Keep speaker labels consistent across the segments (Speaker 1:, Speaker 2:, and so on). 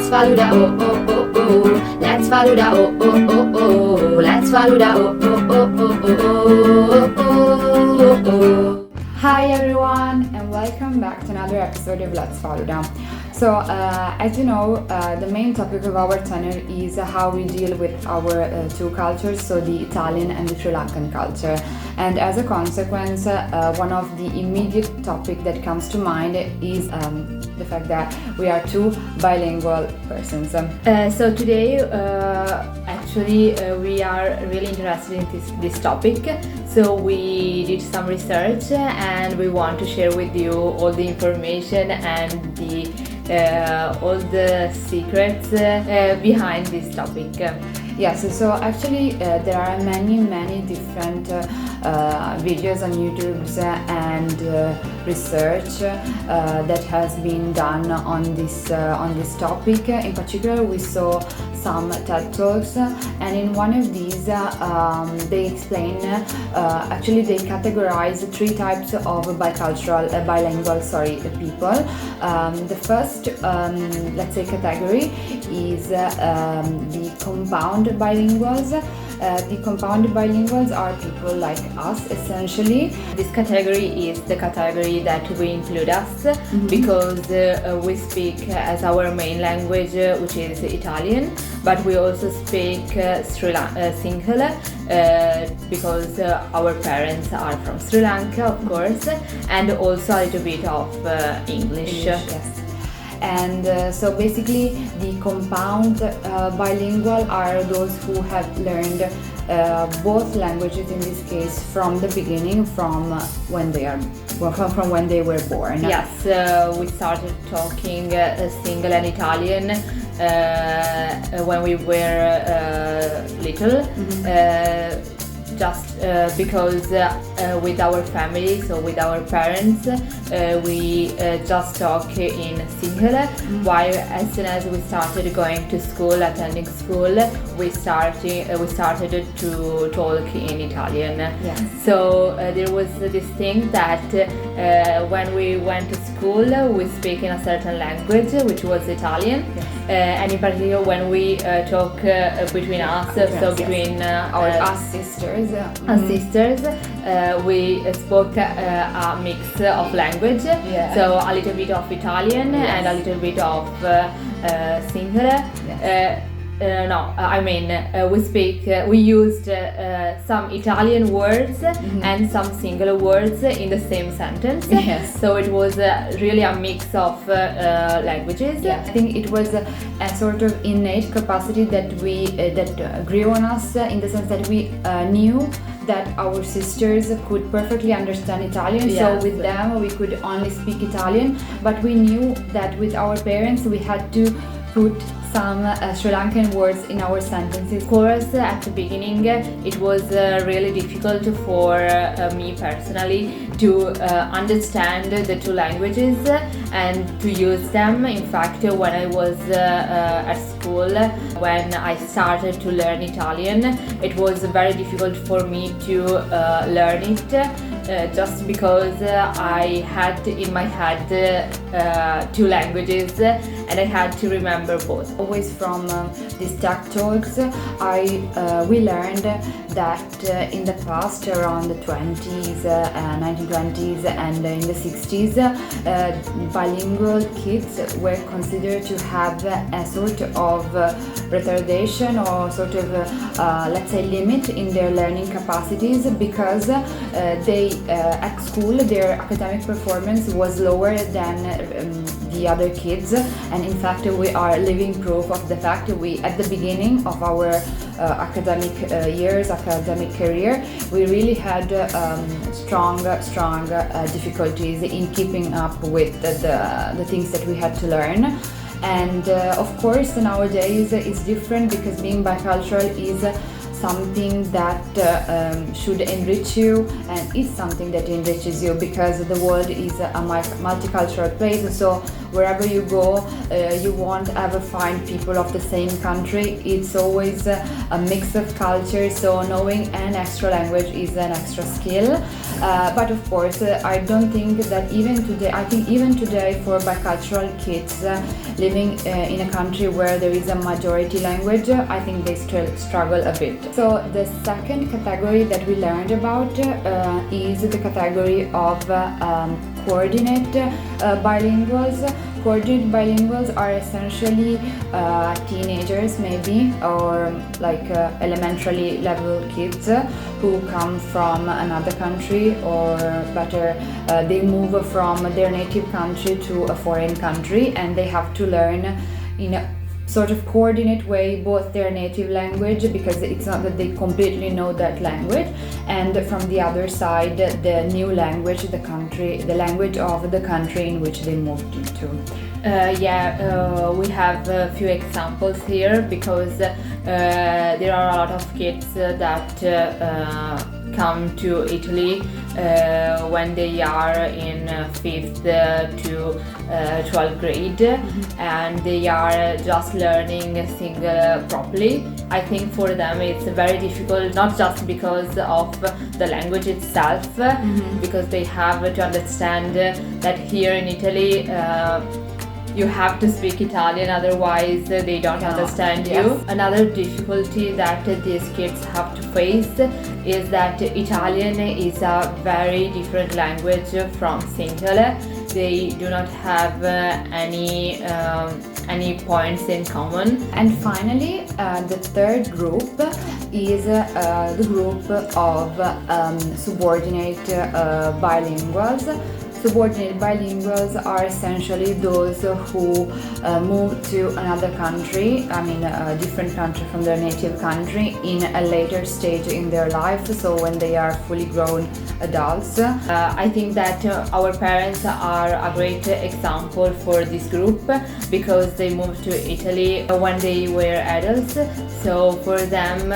Speaker 1: Let's Falooda, oh oh oh oh. Let's Falooda, oh oh oh oh. Let's Falooda, oh oh oh oh oh oh oh.
Speaker 2: Hi everyone, and welcome back to another episode of Let's Falooda. So, as you know, the main topic of our channel is how we deal with our two cultures, so the Italian and the Sri Lankan culture. And as a consequence, one of the immediate topic that comes to mind is the fact that we are two bilingual persons.
Speaker 3: So today, actually, we are really interested in this topic. So we did some research and we want to share with you all the information and all the secrets behind this topic.
Speaker 2: Yes, so actually there are many different videos on YouTube and research that has been done on this topic. In particular, we saw some TED Talks, and in one of these they explain, actually they categorize three types of bilingual people. The first, let's say, category is the compound bilinguals. The compound bilinguals are people like us, essentially.
Speaker 3: This category is the category that we include us because we speak as our main language, which is Italian, but we also speak Sinhala because our parents are from Sri Lanka, of course, and also a little bit of English.
Speaker 2: Yes. And so basically the compound bilingual are those who have learned both languages, in this case from the beginning, from when they were born.
Speaker 3: Yes, we started talking Sinhala and Italian when we were little. Just because with our family, so with our parents, we just talk in Sinhala, while as soon as we started going to school, attending school, we started to talk in Italian.
Speaker 2: Yes.
Speaker 3: So there was this thing that when we went to school, we speak in a certain language, which was Italian.
Speaker 2: Yes.
Speaker 3: And in particular when we talk between us, so between
Speaker 2: us sisters,
Speaker 3: we spoke a mix of language, so a little bit of Italian and a little bit of Sinhala.
Speaker 2: Yes.
Speaker 3: We used some Italian words and some Sinhala words in the same sentence.
Speaker 2: Yes.
Speaker 3: So it was really a mix of languages.
Speaker 2: Yeah. I think it was a sort of innate capacity that that grew on us, in the sense that we knew that our sisters could perfectly understand Italian.
Speaker 3: Yes.
Speaker 2: So with them we could only speak Italian, but we knew that with our parents we had to put some Sri Lankan words in our sentences.
Speaker 3: Of course, at the beginning it was really difficult for me personally to understand the two languages and to use them. In fact, when I was at school, when I started to learn Italian, it was very difficult for me to learn it, just because I had in my head two languages and I had to remember both.
Speaker 2: Always from these TED Talks, we learned that in the past, around the 20s, 1920s and in the 60s, bilingual kids were considered to have a sort of retardation or sort of, let's say, limit in their learning capacities, because at school their academic performance was lower than the other kids. And in fact, we are living proof of the fact that we, at the beginning of our academic academic career, we really had strong difficulties in keeping up with the things that we had to learn. And of course nowadays it's different, because being bicultural is something that should enrich you, and is something that enriches you, because the world is a multicultural place. So wherever you go, you won't ever find people of the same country. It's always a mix of cultures, so knowing an extra language is an extra skill. But of course, I don't think that even today for bicultural kids living in a country where there is a majority language, I think they still struggle a bit. So the second category that we learned about is the category of coordinate bilinguals. Coordinate bilinguals are essentially teenagers maybe, or like elementary level kids who come from another country, or better, they move from their native country to a foreign country, and they have to learn in a sort of coordinate way both their native language, because it's not that they completely know that language, and from the other side the new language, the language of the country in which they moved into.
Speaker 3: We have a few examples here, because there are a lot of kids that come to Italy when they are in 5th to 12th grade, and they are just learning single properly. I think for them it's very difficult, not just because of the language itself, because they have to understand that here in Italy you have to speak Italian, otherwise they don't understand you. Another difficulty that these kids have to face is that Italian is a very different language from Sinhala. They do not have any points in common.
Speaker 2: And finally, the third group is the group of subordinate bilinguals. Subordinate bilinguals are essentially those who move to another country, a different country from their native country, in a later stage in their life, so when they are fully grown adults.
Speaker 3: I think that our parents are a great example for this group, because they moved to Italy when they were adults, so for them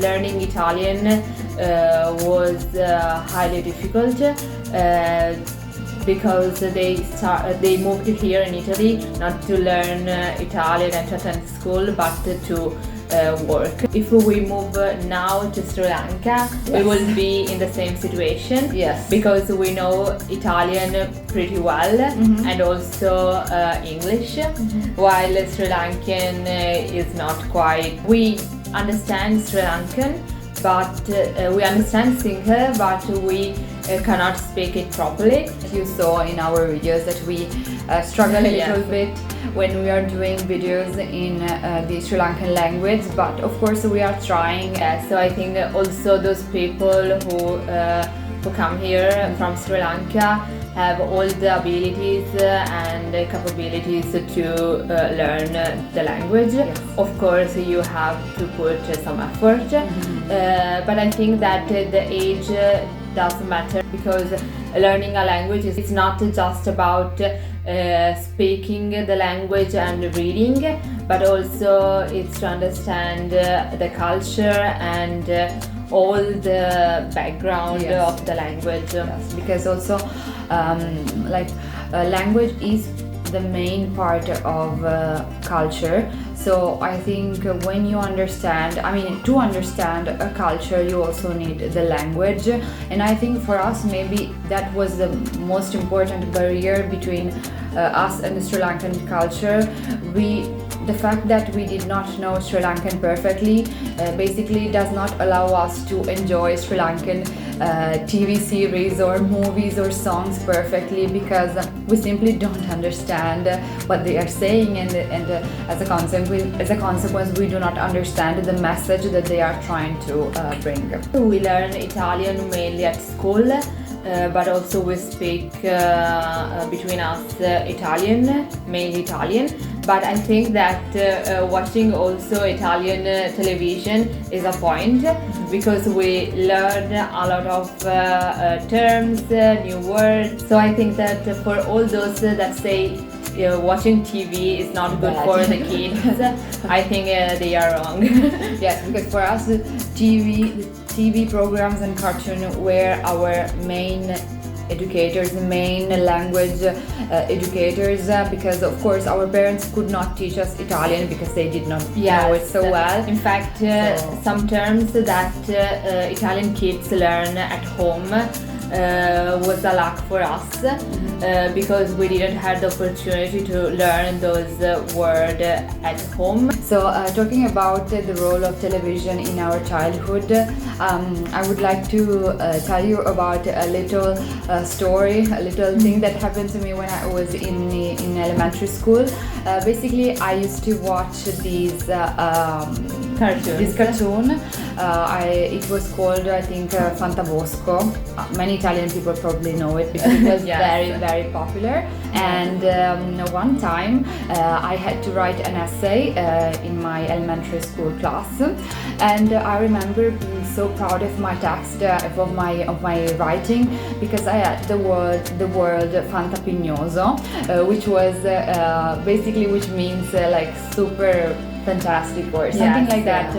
Speaker 3: learning Italian was highly difficult, because they moved here in Italy not to learn Italian and to attend school, but to work. If we move now to Sri Lanka, we will be in the same situation, because we know Italian pretty well, and also English, while Sri Lankan is not quite. We understand Sri Lankan, but we understand Sinhala, but we cannot speak it properly.
Speaker 2: You saw in our videos that we struggle a little bit when we are doing videos in the Sri Lankan language, but of course we are trying.
Speaker 3: So I think also those people who come here from Sri Lanka have all the abilities and capabilities to learn the language. Of course you have to put some effort, but I think that the age doesn't matter, because learning a language is not just about speaking the language and reading, but also it's to understand the culture and all the background of the language.
Speaker 2: Because also language is the main part of culture. So I think when you understand, to understand a culture, you also need the language. And I think for us, maybe that was the most important barrier between us and the Sri Lankan culture. The fact that we did not know Sri Lankan perfectly basically does not allow us to enjoy Sri Lankan TV series or movies or songs perfectly, because we simply don't understand what they are saying, and as a consequence we do not understand the message that they are trying to bring.
Speaker 3: We learn Italian mainly at school, but also we speak between us mainly Italian. But I think that watching also Italian television is a point, because we learn a lot of terms, new words. So I think that for all those that say watching TV is not good for the kids, I think they are wrong.
Speaker 2: Yes, because for us TV programs and cartoon were our main educators, the main language educators because of course our parents could not teach us Italian because they did not know it so well.
Speaker 3: In fact, some terms that Italian kids learn at home was a lack for us because we didn't have the opportunity to learn those words at home.
Speaker 2: So talking about the role of television in our childhood, I would like to tell you about a little story, a little thing that happened to me when I was in elementary school. Basically, I used to watch these this cartoon. It was called, I think, Fantabosco. Many Italian people probably know it because it was very popular. And one time I had to write an essay in my elementary school class, and I remember being so proud of my text, of my writing, because I had the word fantapignoso, which was basically, which means like super fantastic or something like that.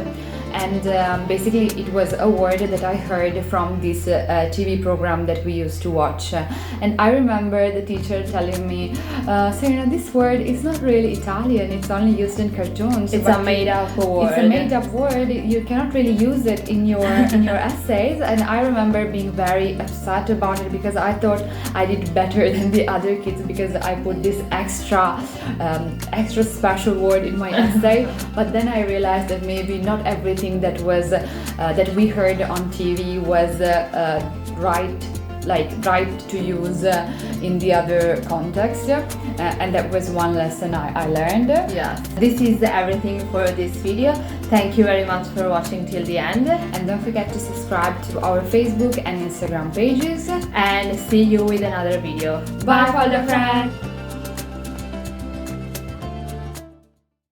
Speaker 2: And basically it was a word that I heard from this TV program that we used to watch. And I remember the teacher telling me, Serena, this word is not really Italian, it's only used in cartoons.
Speaker 3: It's a made up word.
Speaker 2: It's a made up word, you cannot really use it in your essays. And I remember being very upset about it because I thought I did better than the other kids because I put this extra special word in my essay. But then I realized that maybe not everything that was that we heard on TV was right to use in the other context, and that was one lesson I learned.
Speaker 3: Yeah, this is everything for this video. Thank you very much for watching till the end,
Speaker 2: and don't forget to subscribe to our Facebook and Instagram pages,
Speaker 3: and see you with another video.
Speaker 2: Bye, Falooda Friends!